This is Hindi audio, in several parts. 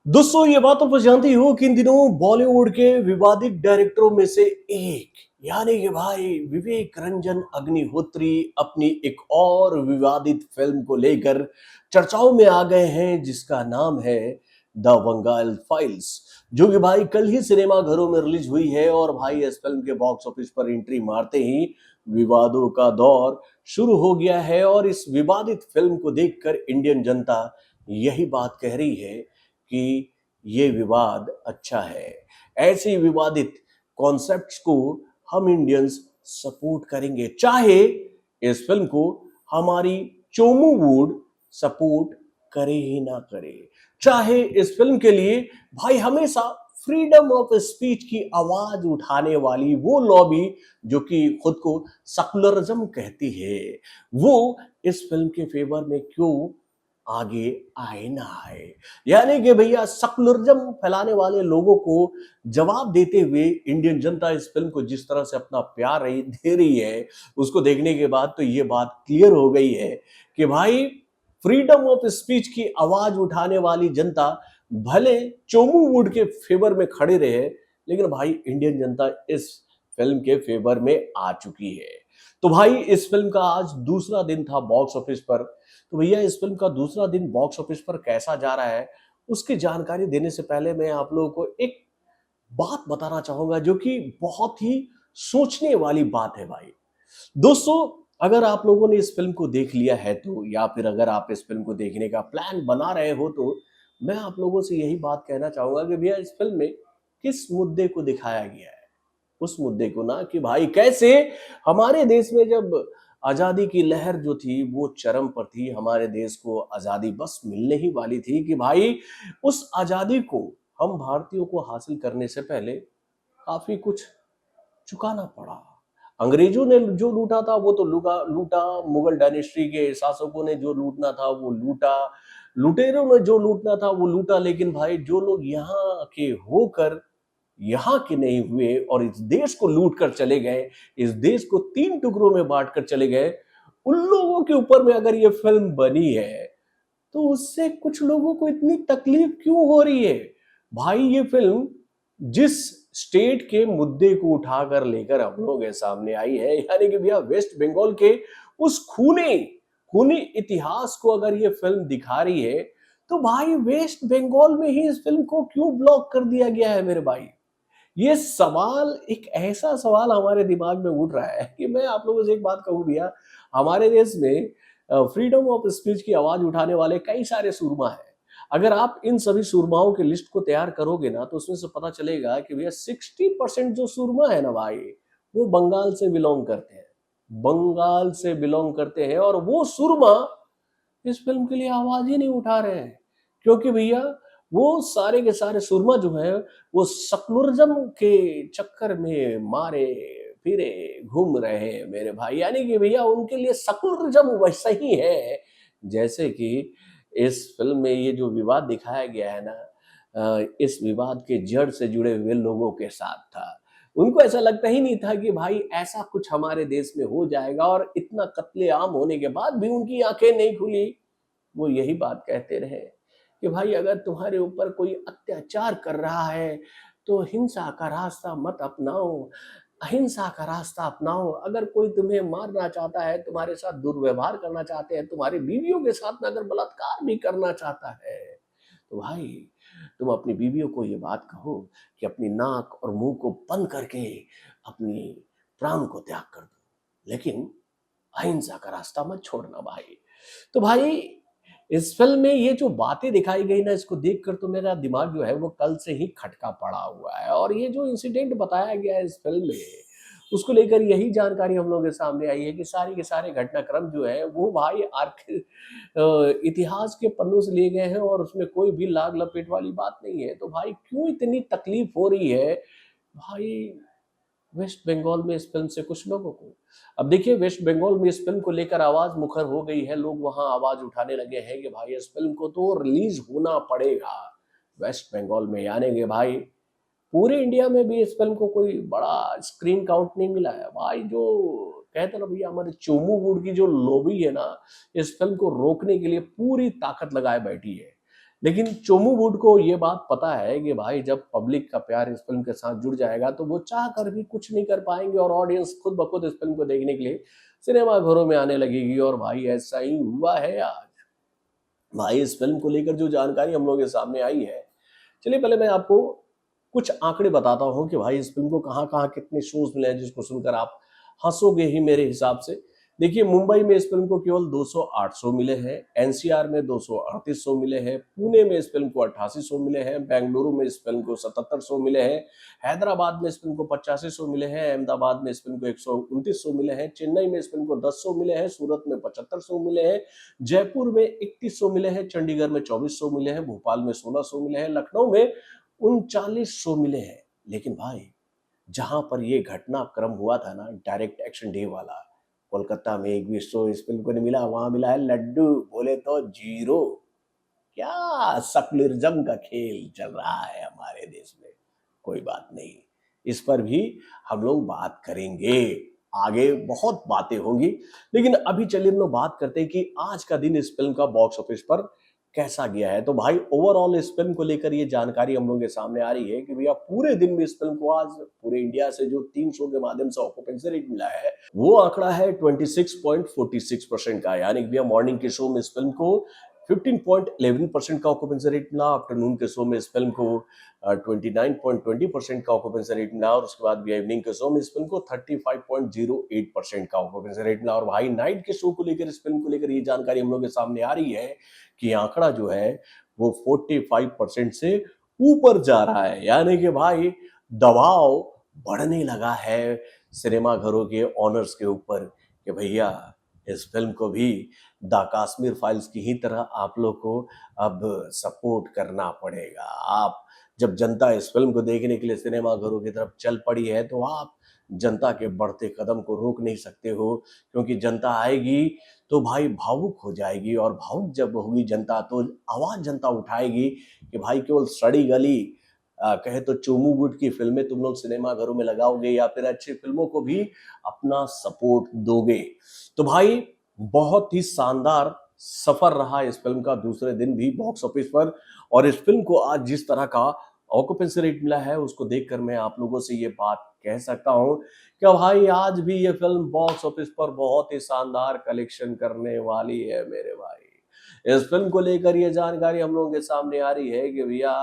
दोस्तों ये बात तो जानती हो कि इन दिनों बॉलीवुड के विवादित डायरेक्टरों में से एक यानी कि भाई विवेक रंजन अग्निहोत्री अपनी एक और विवादित फिल्म को लेकर चर्चाओं में आ गए हैं जिसका नाम है द बंगाल फाइल्स, जो कि भाई कल ही सिनेमा घरों में रिलीज हुई है। और भाई इस फिल्म के बॉक्स ऑफिस पर एंट्री मारते ही विवादों का दौर शुरू हो गया है। और इस विवादित फिल्म को देखकर इंडियन जनता यही बात कह रही है कि ये विवाद अच्छा है। ऐसे विवादित कॉन्सेप्ट्स को हम इंडियंस सपोर्ट करेंगे, चाहे इस फिल्म को हमारी चोमू वुड सपोर्ट करे ही ना करे। चाहे इस फिल्म के लिए भाई हमेशा फ्रीडम ऑफ स्पीच की आवाज उठाने वाली वो लॉबी जो कि खुद को सेकुलरिज्म कहती है, वो इस फिल्म के फेवर में क्यों आगे आए ना आए। यानी कि भैया सेकुलरिज्म फैलाने वाले लोगों को जवाब देते हुए इंडियन जनता इस फिल्म को जिस तरह से अपना प्यार दे रही है, उसको देखने के बाद तो ये बात क्लियर हो गई है कि भाई फ्रीडम ऑफ स्पीच की आवाज उठाने वाली जनता भले चोमू वुड के फेवर में खड़े रहे, लेकिन भाई इंडियन जनता इस फिल्म के फेवर में आ चुकी है। तो भाई इस फिल्म का आज दूसरा दिन था बॉक्स ऑफिस पर। तो भैया इस फिल्म का दूसरा दिन बॉक्स ऑफिस पर कैसा जा रहा है, उसकी जानकारी देने से पहले मैं आप लोगों को एक बात बताना चाहूंगा जो कि बहुत ही सोचने वाली बात है भाई। दोस्तों, अगर आप लोगों ने इस फिल्म को देख लिया है तो, या फिर अगर आप इस फिल्म को देखने का प्लान बना रहे हो, तो मैं आप लोगों से यही बात कहना चाहूंगा कि भैया इस फिल्म में किस मुद्दे को दिखाया गया है। उस मुद्दे को ना कि भाई कैसे हमारे देश में जब आजादी की लहर जो थी वो चरम पर थी, हमारे देश को आजादी बस मिलने ही वाली थी कि भाई उस आजादी को हम भारतीयों को हासिल करने से पहले काफी कुछ चुकाना पड़ा। अंग्रेजों ने जो लूटा था वो तो लूटा लूटा, मुगल डायनेस्टी के शासकों ने जो लूटना था वो लूटा, लुटेरों ने जो लूटना था वो लूटा, लेकिन भाई जो लोग यहाँ के होकर यहाँ के नहीं हुए और इस देश को लूट कर चले गए, इस देश को तीन टुकड़ों में बांट कर चले गए, उन लोगों के ऊपर में अगर ये फिल्म बनी है तो उससे कुछ लोगों को इतनी तकलीफ क्यों हो रही है। भाई ये फिल्म जिस स्टेट के मुद्दे को उठाकर लेकर हम लोगों के सामने आई है, यानी कि भैया वेस्ट बंगाल के उस खूनी खूनी इतिहास को अगर ये फिल्म दिखा रही है, तो भाई वेस्ट बंगाल में ही इस फिल्म को क्यों ब्लॉक कर दिया गया है मेरे भाई। ये सवाल एक ऐसा सवाल हमारे दिमाग में उठ रहा है कि मैं आप लोगों से एक बात कहूं भैया, हमारे देश में फ्रीडम ऑफ स्पीच की आवाज उठाने वाले कई सारे सूरमा हैं। अगर आप इन सभी सूरमाओं की लिस्ट को तैयार करोगे ना, तो उसमें से पता चलेगा कि भैया 60% जो सूरमा है ना भाई, वो बंगाल से बिलोंग करते हैं। बंगाल से बिलोंग करते हैं और वो सूरमा इस फिल्म के लिए आवाज ही नहीं उठा रहे हैं, क्योंकि भैया वो सारे के सारे सुरमा जो है वो सेकुलरिज्म के चक्कर में मारे फिरे घूम रहे हैं मेरे भाई। यानी कि भैया उनके लिए सेकुलरिज्म वैसा ही है जैसे कि इस फिल्म में ये जो विवाद दिखाया गया है ना, इस विवाद के जड़ से जुड़े हुए लोगों के साथ था। उनको ऐसा लगता ही नहीं था कि भाई ऐसा कुछ हमारे देश में हो जाएगा, और इतना कत्लेआम होने के बाद भी उनकी आंखें नहीं खुली। वो यही बात कहते रहे कि भाई अगर तुम्हारे ऊपर कोई अत्याचार कर रहा है तो हिंसा का रास्ता मत अपनाओ, अहिंसा का रास्ता अपनाओ। अगर कोई तुम्हें मारना चाहता है, तुम्हारे साथ दुर्व्यवहार करना चाहते हैं, तुम्हारी बीवियों के साथ में अगर बलात्कार भी करना चाहता है, तो भाई तुम अपनी बीवियों को ये बात कहो कि अपनी नाक और मुंह को बंद करके अपनी प्राण को त्याग कर दो, लेकिन अहिंसा का रास्ता मत छोड़ना भाई। तो भाई इस फिल्म में ये जो बातें दिखाई गई ना, इसको देखकर तो मेरा दिमाग जो है वो कल से ही खटका पड़ा हुआ है। और ये जो इंसिडेंट बताया गया है इस फिल्म में, उसको लेकर यही जानकारी हम लोगों के सामने आई है कि सारी के सारे घटनाक्रम जो है वो भाई इतिहास के पन्नों से लिए गए हैं, और उसमें कोई भी लाग लपेट वाली बात नहीं है। तो भाई क्यों इतनी तकलीफ हो रही है भाई वेस्ट बंगाल में इस फिल्म से कुछ लोगों को। अब देखिए वेस्ट बंगाल में इस फिल्म को लेकर आवाज मुखर हो गई है, लोग वहां आवाज उठाने लगे हैं कि भाई इस फिल्म को तो रिलीज होना पड़ेगा वेस्ट बंगाल में। यानी कि भाई पूरे इंडिया में भी इस फिल्म को कोई बड़ा स्क्रीन काउंट नहीं मिला है भाई। जो कहते हैं ना भैया, हमारे चोमू वुड की जो लॉबी है ना, इस फिल्म को रोकने के लिए पूरी ताकत लगाए बैठी है। लेकिन चोमू वुड को ये बात पता है कि भाई जब पब्लिक का प्यार इस फिल्म के साथ जुड़ जाएगा तो वो चाह कर भी कुछ नहीं कर पाएंगे और ऑडियंस खुद ब खुद इस फिल्म को देखने के लिए सिनेमा घरों में आने लगेगी। और भाई ऐसा ही हुआ है आज। भाई इस फिल्म को लेकर जो जानकारी हम लोगों के सामने आई है, चलिए पहले मैं आपको कुछ आंकड़े बताता हूं कि भाई इस फिल्म को कहां कहां कितने शोज मिले हैं, जिसको सुनकर आप हंसोगे ही मेरे हिसाब से। देखिए, मुंबई में इस फिल्म को केवल 208 शो मिले हैं, एनसीआर में 238 शो मिले हैं, पुणे में इस फिल्म को 88 शो मिले हैं, बेंगलुरु में इस फिल्म को 77 शो मिले हैं, हैदराबाद में इस फिल्म को 85 शो मिले हैं, अहमदाबाद में इस फिल्म को 129 शो मिले हैं, चेन्नई में इस फिल्म को 10 शो मिले हैं, सूरत में 75 शो मिले हैं, जयपुर में 31 शो मिले हैं, चंडीगढ़ में 24 शो मिले हैं, भोपाल में 16 शो मिले हैं, लखनऊ में 39 शो मिले हैं। लेकिन भाई जहां पर ये घटनाक्रम हुआ था ना, डायरेक्ट एक्शन डे वाला, कोलकाता में एक भी शो इस फिल्म को नहीं मिला, वहां मिला है लड्डू, बोले तो जीरो। क्या सेकुलरिज्म का खेल चल रहा है हमारे देश में। कोई बात नहीं, इस पर भी हम लोग बात करेंगे, आगे बहुत बातें होंगी। लेकिन अभी चलिए हम लोग बात करते हैं कि आज का दिन इस फिल्म का बॉक्स ऑफिस पर कैसा गया है। तो भाई ओवरऑल इस फिल्म को लेकर ये जानकारी हम लोगों के सामने आ रही है कि भैया पूरे दिन में इस फिल्म को आज पूरे इंडिया से जो 3 शो के माध्यम से ऑक्यूपेंसी रेट मिला है वो आंकड़ा है 26.46% का। यानी कि भैया मॉर्निंग के शो में इस फिल्म को 15.11% का ऑक्यूपेंसी रेट मिला, आफ्टरनून के शो में इस फिल्म को 29.20% का ऑक्यूपेंसी रेट मिला, और उसके बाद भी इवनिंग के शो में इस फिल्म को 35.08% का ऑक्यूपेंसी रेट मिला। और भाई नाइट के शो को लेकर इस फिल्म को लेकर ये जानकारी हम लोग के सामने आ रही है कि आंकड़ा जो है वो 45% से ऊपर जा रहा है। यानी कि भाई दबाव बढ़ने लगा है सिनेमा घरों के ऑनर्स के ऊपर कि भैया इस फिल्म को भी द कश्मीर फाइल्स की ही तरह आप लोग को अब सपोर्ट करना पड़ेगा। आप जब जनता इस फिल्म को देखने के लिए सिनेमा घरों की तरफ चल पड़ी है तो आप जनता के बढ़ते कदम को रोक नहीं सकते हो, क्योंकि जनता आएगी तो भाई भावुक हो जाएगी, और भावुक जब होगी जनता तो आवाज जनता उठाएगी कि भाई केवल सड़ी गली कहे तो चोमू गुट की फिल्में तुम लोग सिनेमा घरों में लगाओगे या फिर अच्छी फिल्मों को भी अपना सपोर्ट दोगे। तो भाई बहुत ही शानदार सफर रहा इस फिल्म का दूसरे दिन भी बॉक्स ऑफिस पर, और इस फिल्म को आज जिस तरह का ऑक्यूपेंसी रेट मिला है उसको देखकर मैं आप लोगों से ये बात कह सकता हूं कि भाई आज भी ये फिल्म बॉक्स ऑफिस पर बहुत ही शानदार कलेक्शन करने वाली है मेरे भाई। इस फिल्म को लेकर ये जानकारी हम लोगों के सामने आ रही है कि भैया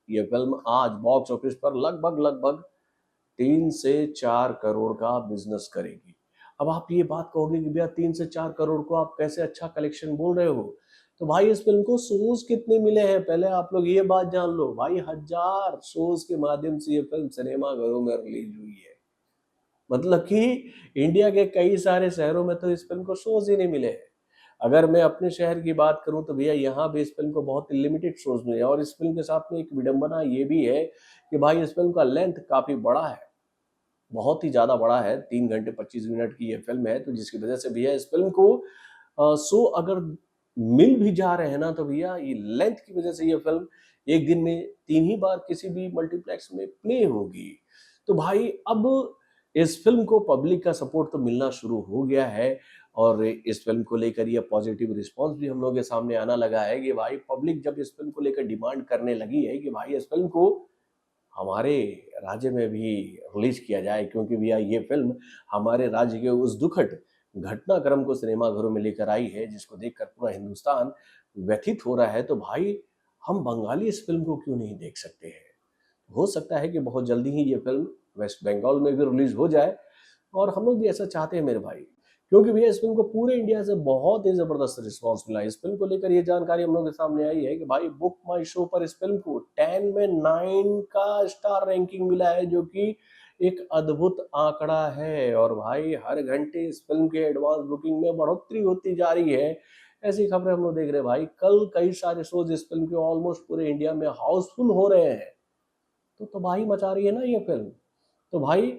ये फिल्म आज बॉक्स ऑफिस पर लगभग लगभग 3 से 4 करोड़ का बिजनेस करेगी। अब आप ये बात कहोगे कि भैया 3 से 4 करोड़ को आप कैसे अच्छा कलेक्शन बोल रहे हो। तो भाई इस फिल्म को शोज कितने मिले हैं पहले आप लोग ये बात जान लो। भाई 1000 शोज के माध्यम से ये फिल्म सिनेमा घरों में रिलीज हुई है। मतलब कि इंडिया के कई सारे शहरों में तो इस फिल्म को शोज ही नहीं मिले हैं। अगर मैं अपने शहर की बात करूं तो भैया यहाँ भी इस फिल्म को बहुत लिमिटेड शोज मिले हैं। और इस फिल्म के साथ में एक विडंबना ये भी है कि भाई इस फिल्म का लेंथ काफी बड़ा है, बहुत ही ज़्यादा बड़ा है। 3 घंटे 25 मिनट की ये फिल्म है, तो जिसकी वजह से भैया इस फिल्म को शो अगर मिल भी जा रहे हैं ना तो भैया ये लेंथ की वजह से ये फिल्म एक दिन में 3 ही बार किसी भी मल्टीप्लेक्स में प्ले होगी। तो भाई अब इस फिल्म को पब्लिक का सपोर्ट तो मिलना शुरू हो गया है, और इस फिल्म को लेकर ये पॉजिटिव रिस्पांस भी हम लोगों के सामने आना लगा है कि भाई पब्लिक जब इस फिल्म को लेकर डिमांड करने लगी है कि भाई इस फिल्म को हमारे राज्य में भी रिलीज किया जाए, क्योंकि भैया ये फिल्म हमारे राज्य के उस दुखद घटनाक्रम को सिनेमा घरों में लेकर आई है जिसको देखकर पूरा हिंदुस्तान व्यथित हो रहा है। तो भाई हम बंगाली इस फिल्म को क्यों नहीं देख सकते हैं। हो सकता है कि बहुत जल्दी ही ये फिल्म वेस्ट बंगाल में भी रिलीज हो जाए, और हम लोग भी ऐसा चाहते हैं मेरे भाई, क्योंकि भैया इस फिल्म को पूरे इंडिया से बहुत ही जबरदस्त रिस्पांस मिला है। इस फिल्म को लेकर ये जानकारी हम लोग के सामने आई है कि भाई बुक माई शो पर इस फिल्म को 10 में 9 का स्टार रैंकिंग मिला है, जो कि एक अद्भुत आंकड़ा है। और भाई हर घंटे इस फिल्म के एडवांस बुकिंग में बढ़ोतरी होती जा रही है। ऐसी खबरें हम लोग देख रहे हैं भाई। कल कई सारे शोज इस फिल्म के ऑलमोस्ट पूरे इंडिया में हाउसफुल हो रहे हैं। तो तबाही मचा रही है ना ये फिल्म। तो भाई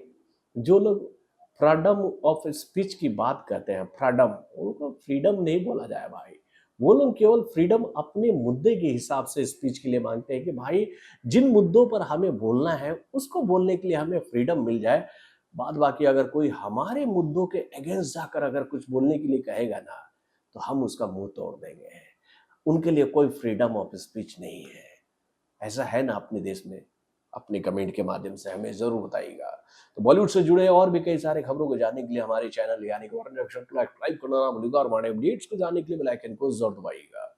जो लोग फ्रीडम ऑफ स्पीच की बात करते हैं, फ्रीडम, उनको फ्रीडम नहीं बोला जाए भाई। वो लोग केवल फ्रीडम अपने मुद्दे के हिसाब से स्पीच के लिए मांगते हैं कि भाई जिन मुद्दों पर हमें बोलना है उसको बोलने के लिए हमें फ्रीडम मिल जाए। बाद बाकी अगर कोई हमारे मुद्दों के अगेंस्ट जाकर अगर कुछ बोलने के लिए कहेगा ना तो हम उसका मुंह तोड़ देंगे। उनके लिए कोई फ्रीडम ऑफ स्पीच नहीं है। ऐसा है ना अपने देश में? अपने कमेंट के माध्यम से हमें ज़रूर बताइएगा। तो बॉलीवुड से जुड़े और भी कई सारे खबरों को जानने के लिए हमारे चैनल यानी कि वारन एक्शन को सब्सक्राइब करना ना भूलिएगा और हमारे अपडेट्स को जानने के लिए बेल आइकन को ज़रूर दबाइएगा।